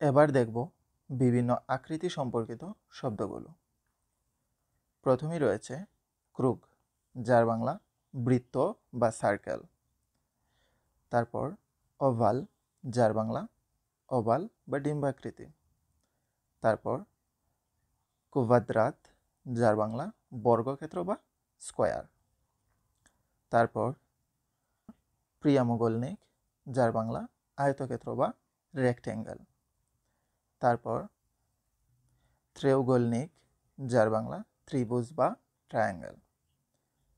এবার দেখব বিভিন্ন আকৃতি সম্পর্কিত শব্দগুলো। প্রথমেই রয়েছে ক্রুগ, যার বাংলা বৃত্ত বা সার্কেল। তারপর ওভাল, যার বাংলা ওভাল বা ডিম্বাকৃতি। তারপর কুভাদ্রাত, যার বাংলা বর্গক্ষেত্র বা স্কোয়ার। তারপর প্রিয়ামোগলনিক, যার বাংলা আয়তক্ষেত্র বা রেক্ট্যাঙ্গেল। তারপর ত্রেউগোলনিক, যার বাংলা ত্রিভুজ বা ট্রায়াঙ্গেল।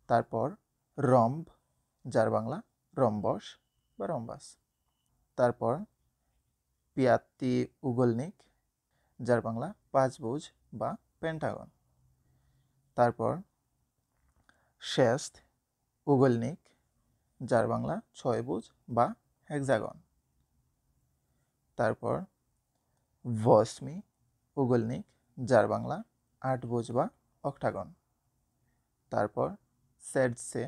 তারপর রম্ব, যার বাংলা রম্বস বা রম্বাস। তারপর পিয়াত্তি উগোলনিক, যার বাংলা পাঁচভুজ বা পেন্টাগন। তারপর শেস্ত উগোলনিক, যার বাংলা ছয়ভুজ বা হেক্সাগন। তারপর ভস্মি উগোলনিক, যার বাংলা আটভুজ বা অক্টাগন। তারপর সেডসে,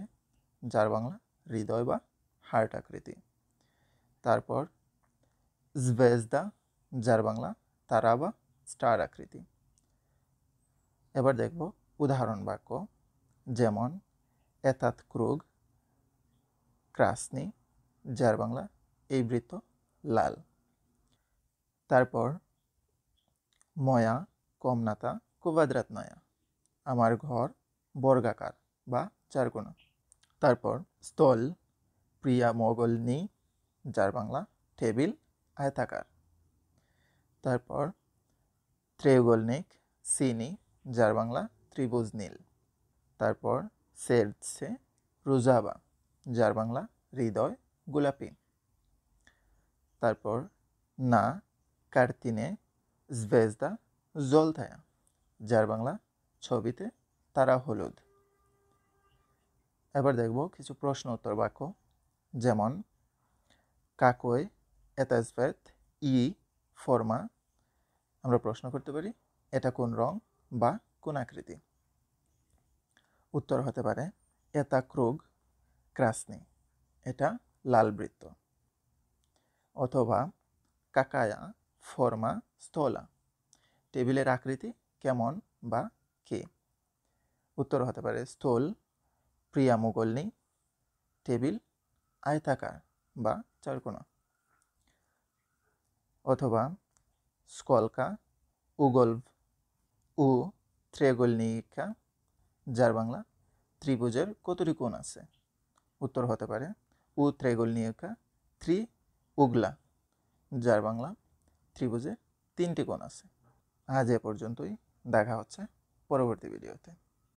যার বাংলা হৃদয় বা হার্ট আকৃতি। তারপর জভেজদা, যার বাংলা তারা বা স্টার আকৃতি। এবার দেখব উদাহরণ বাক্য, যেমন এতাত ক্রুগ ক্রাসনি, যার বাংলা এই বৃত্ত লাল। তারপর ময়া কমনাতা কুভাদ্রাতনায়া, আমার ঘর বর্গাকার বা চারকোনা। তারপর স্থল প্রিয়া মোগলনি, যার বাংলা টেবিল আয়তাকার। তারপর ত্রেউগোলনিক সিনি, যার বাংলা ত্রিভুজ নীল। তারপর সেরসে রুজাবা, যার বাংলা হৃদয় গোলাপি। তারপর না কার্তিনে জভেজদা জলথায়া, যার বাংলা ছবিতে তারা হলুদ। এবার দেখব কিছু প্রশ্ন উত্তর বাক্য, যেমন কাকই এতাজভেত ই ফর্মা। আমরা প্রশ্ন করতে পারি এটা কোন রং বা কোন আকৃতি। উত্তর হতে পারে এটা ক্রুগ ক্রাসনি, এটা লাল বৃত্ত। অথবা কাকায়া ফর্মা স্থলা, টেবিলের আকৃতি কেমন বা কে। উত্তর হতে পারে স্থল প্রিয়া মোগলনি, টেবিল আয়তাকার বা চারকোনা। অথবা স্কলকা উগলভ উ ত্রেগোলনিকা, যার বাংলা ত্রিভুজের কতটি কোণ আছে। উত্তর হতে পারে উ ত্রেগোলনিকা ত্রি উগলা, যার বাংলা ত্রিভুজে 3টি কোণ আছে। আজ এ পর্যন্তই, দেখা হচ্ছে পরবর্তী ভিডিওতে।